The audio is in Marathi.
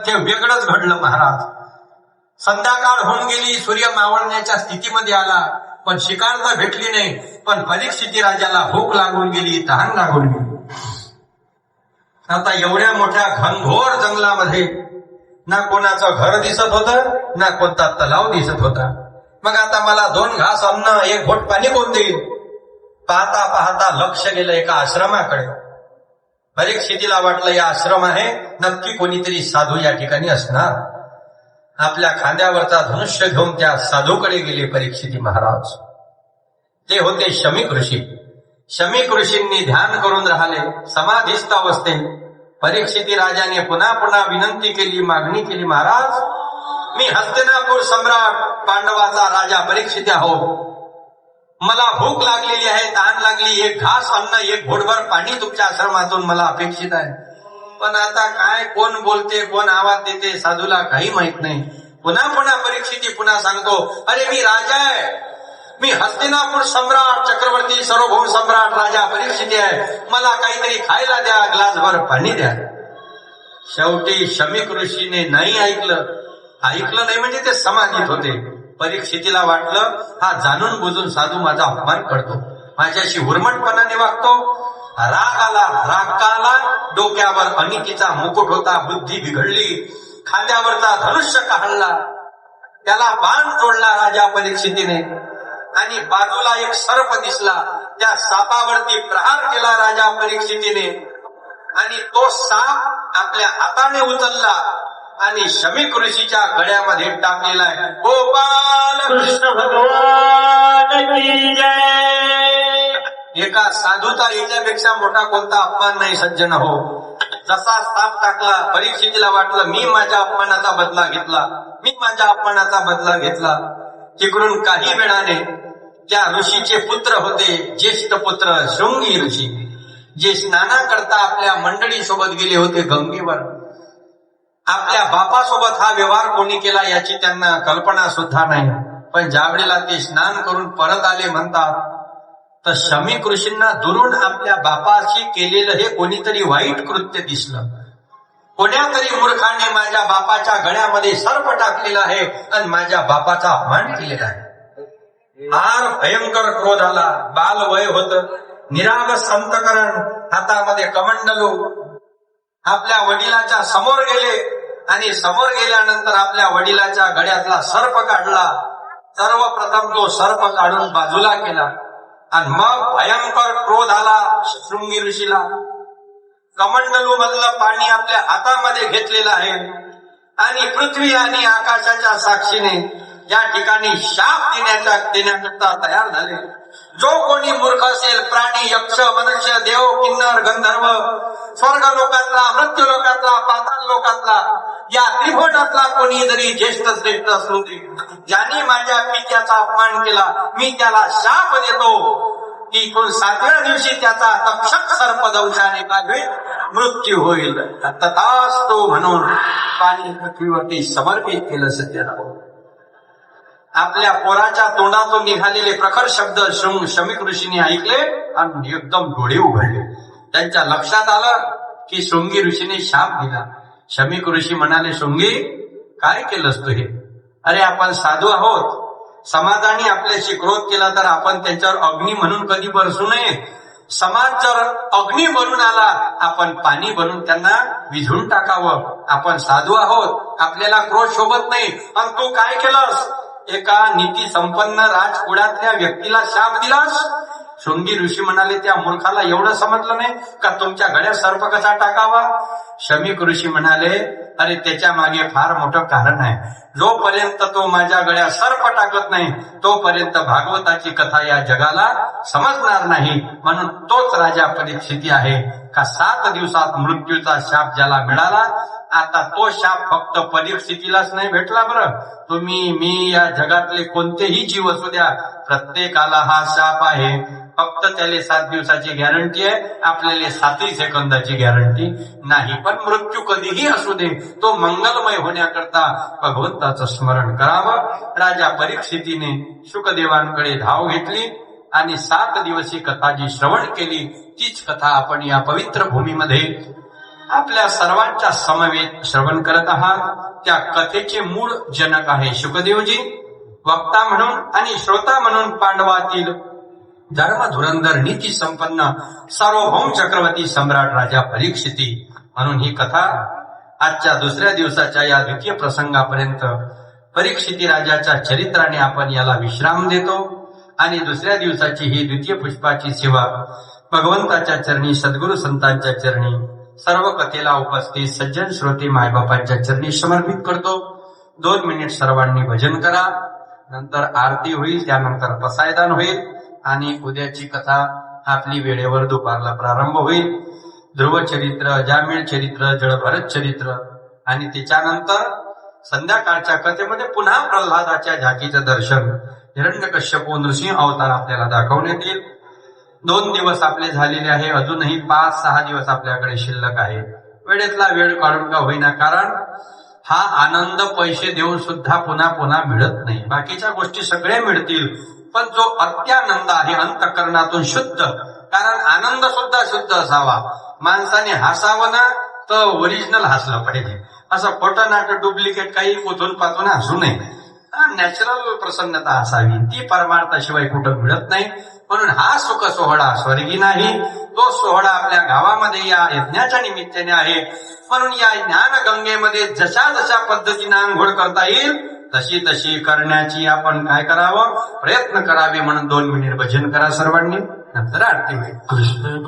ते वेगळंच घडलं महाराज. संध्याकाळ होऊन गेली, सूर्य मावळण्याच्या स्थितीमध्ये आला, पण शिकार तर भेटली नाही. पण परीक्षिती राजाला भूक लागून गेली, तहान लागून गेली. आता एवढ्या मोठ्या घनघोर जंगलामध्ये ना कोणाचं घर दिसत होतं, ना कोणता तलाव दिसत होता. मग आता मला 2 घास अन्न, 1 घोट पाणी कोण देईल? पाहता पाहता लक्ष गेलं एका आश्रमाकडे. परीक्षितीला वाटलं या आश्रम आहे, नक्की कोणीतरी साधू या ठिकाणी असणार. आपल्या खांद्यावरचा धनुष्य घेऊन त्या साधूकडे गेले परीक्षिती महाराज. ते होते शमीक ऋषी. शमीक ऋषींनी ध्यान करून राहिले समाधीस्थ अवस्थेत. परीक्षिती राजाने पुन्हा पुन्हा विनंती केली, मागणी केली, महाराज मी हस्तिनापूर सम्राट पांडवाचा राजा परीक्षित आहो. मला भूक लागलेली आहे, तहान लागली, 1 घास अन्न, 1 घोटभर पाणी तुमच्या आश्रमातून मला अपेक्षित आहे. पण आता काय, कोण बोलते, कोण आवाज देते, साधूला काही माहित नाही. पुन्हा पुन्हा परीक्षिती पुन्हा सांगतो, अरे मी राजा आहे, मी हस्तिनापूर सम्राट, चक्रवर्ती, सार्वभौम सम्राट राजा परीक्षित आहे, मला काहीतरी खायला द्या, ग्लासभर पाणी द्या. शेवटी शमीक ऋषीने नाही ऐकलं. ऐकलं नाही म्हणजे ते समाधीत होते. परीक्षितीला वाटलं हा जाणून बुजून साधू माझा अपमान करतो, माझ्याशी हुरमटपणाने वागतो. राग आला. राग का आला? डोक्यावर अनितीचा मुकुट होता, बुद्धी बिघडली, खांद्यावरचा धनुष्य काढला, त्याला बाण तोडला राजा परीक्षितीने, आणि बाजूला एक सर्प दिसला, त्या सापावरती प्रहार केला राजा परीक्षितीने, आणि तो साप आपल्या हाताने उचलला आणि शमीक ऋषीच्या गळ्यामध्ये टाकलेला आहे. गोपाल कृष्ण भगवान की जय. एका साधूचा याच्यापेक्षा मोठा कोणता अपमान नाही सज्जन हो. जसा साप टाकला, परीक्षितीला वाटलं मी माझ्या अपमानाचा बदला घेतला, मी माझ्या अपमानाचा बदला घेतला. तिकडून काही वेळाने त्या ऋषीचे पुत्र होते, ज्येष्ठ पुत्र शृंगी ऋषी, जे स्नानाकरता आपल्या मंडळी सोबत गेले होते गंगेवर. आपल्या बापासोबत हा व्यवहार कोणी केला याची त्यांना कल्पना सुद्धा नाही. पण ज्यावेळेला ते स्नान करून परत आले म्हणतात, तर शमीक ऋषींना दुरून आपल्या बापाशी केलेलं हे कोणीतरी वाईट कृत्य दिसलं. कोण्यातरी मूर्खाने माझ्या बापाच्या गळ्यामध्ये सर्प टाकलेला आहे आणि माझ्या बापाचा अपमान केलेला आहे. फार भयंकर क्रोध आला. बाल वय होत, निरागस अंतकरण, हातामध्ये कमंडलू. आपल्या वडिलाच्या समोर गेले आणि समोर गेल्यानंतर आपल्या वडिलाच्या गळ्यातला सर्प काढला. सर्वप्रथम तो सर्प काढून बाजूला केला आणि मग भयंकर क्रोध आला शृंगी ऋषीला. कमंडलू मधलं पाणी आपल्या हातामध्ये घेतलेलं आहे आणि पृथ्वी आणि आकाशाच्या साक्षीने या ठिकाणी शाप देण्याकरता तयार झाले. जो कोणी मूर्ख असेल, प्राणी, यक्ष, मनुष्य, देव, किन्नर, गंधर्व, स्वर्ग लोकातला, मृत्यू लोकातला, पाताळ लोकातला, या त्रिभुवनातला कोणी जरी ज्येष्ठ श्रेष्ठ असू दे, ज्याने माझ्या पित्याचा अपमान केला, मी त्याला शाप देतो की 7व्या दिवशी त्याचा तक्षक सर्पदंशाने काय मृत्यू होईल. तथास्तु म्हणून पाणी पृथ्वीवरती समर्पित केलं सज्जना. आपल्या पोराच्या तोंडातून निघालेले प्रखर शब्द शमीक ऋषीने ऐकले आणि एकदम डोळे उघडले. त्यांच्या लक्षात आलं की शृंगी ऋषीने शाप दिला. शमीक ऋषी म्हणाले, शृंगी काय केलंस तू हे? अरे आपण साधू आहोत, समाजाने आपल्याशी क्रोध केला तर आपण त्यांच्यावर अग्नी म्हणून कधी बरसू नये. समाज जर अग्नी बनून आला, आपण पाणी बनून त्यांना विझून टाकावं. आपण साधू आहोत, आपल्याला क्रोध शोभत नाही. आणि तू काय केलंस? एका नीती संपन्न राजकुळातल्या व्यक्तीला शाप दिलास. शृंगी ऋषी म्हणाले, त्या मूर्खाला एवढं समजलं नाही का तुमच्या गळ्यात सर्प कसा टाकावा? शमीक ऋषी म्हणाले, अरे त्याच्या मागे फार मोठं कारण आहे. जोपर्यंत तो माझ्या गळ्यात सर्प टाकत नाही तोपर्यंत भागवताची कथा या जगाला समजणार नाही. म्हणून तोच राजा परीक्षिती आहे का 7 दिवसात मृत्यूचा शाप ज्याला मिळाला. आता तो शाप फक्त परीक्षितीलाच नाही भेटला बरं, तुम्ही, मी, या जगातले कोणतेही जीव असू द्या, प्रत्येकाला हा शाप आहे. फक्त त्याला 7 दिवसाची गॅरंटी आहे, आपल्याला 7 सेकंदाची गॅरंटी नाही. पण मृत्यू कधीही असू दे, तो मंगलमय होण्याकरता भगवंताचं स्मरण करावं. राजा परीक्षितीने शुकदेवांकडे धाव घेतली आणि 7 दिवसी कथा जी श्रवण केली तीच कथा आपण या पवित्र भूमीमध्ये आपल्या सर्वांच्या समवेत श्रवण करत आहात त्या कथेचे मूळ जनक आहे शुकदेवजी. वक्ता म्हणून आणि श्रोता म्हणून पांडवातील धर्म धुरंधर नीती संपन्न सार्वभौम चक्रवर्ती सम्राट राजा परीक्षिती म्हणून ही कथा आजच्या दुसऱ्या दिवसाच्या या द्वितीय प्रसंगापर्यंत परीक्षिती राजाच्या चरित्राने आपण याला विश्राम देतो आणि दुसऱ्या दिवसाची ही द्वितीय पुष्पाची सेवा भगवंताच्या चरणी, सद्गुरु संतांच्या चरणी, सर्व कथेला उपस्थित सज्जन श्रोते मायबापांच्या चरणी समर्पित करतो. 2 मिनिट सर्वांनी भजन करा, नंतर आरती होईल, त्यानंतर पसायदान होईल आणि उद्याची कथा आपली वेळेवर दुपारला प्रारंभ होईल. ध्रुव चरित्र, जामीळ चरित्र, जळभरत चरित्र आणि त्याच्यानंतर संध्याकाळच्या कथेमध्ये पुन्हा प्रल्हादाच्या झाकीचं दर्शन, हिरण्यकश्यप नृसिंह अवतार आपल्याला दाखवण्यात येईल. 2 दिवस आपले झालेले आहे, अजूनही 5-6 दिवस आपल्याकडे शिल्लक आहे. वेळेतला वेळ काढून का होईना, कारण हा आनंद पैसे देऊन सुद्धा पुन्हा पुन्हा मिळत नाही. बाकीच्या गोष्टी सगळ्या मिळतील, पण जो अत्यानंद आहे अंतःकरणातून शुद्ध, कारण आनंद सुद्धा शुद्ध असावा. माणसाने हसावं ना तर ओरिजिनल हसलं पाहिजे, असं खोटं नाटक डुप्लिकेट काही कुठून पाचून हसू नये. नॅचरल प्रसन्नता असावी, ती परमार्थाशिवाय कुठं मिळत नाही. म्हणून हा सुख सोहळा स्वर्गी नाही, तो सोहळा आपल्या गावामध्ये या यज्ञाच्या निमित्ताने आहे. म्हणून या ज्ञान गंगेमध्ये जशा जशा पद्धतीने आंघोळ करता येईल तशी तशी करण्याची आपण काय करावं, प्रयत्न करावे. म्हणून 2 मिनिट भजन करा सर्वांनी, नंतर आरती होईल. कृष्ण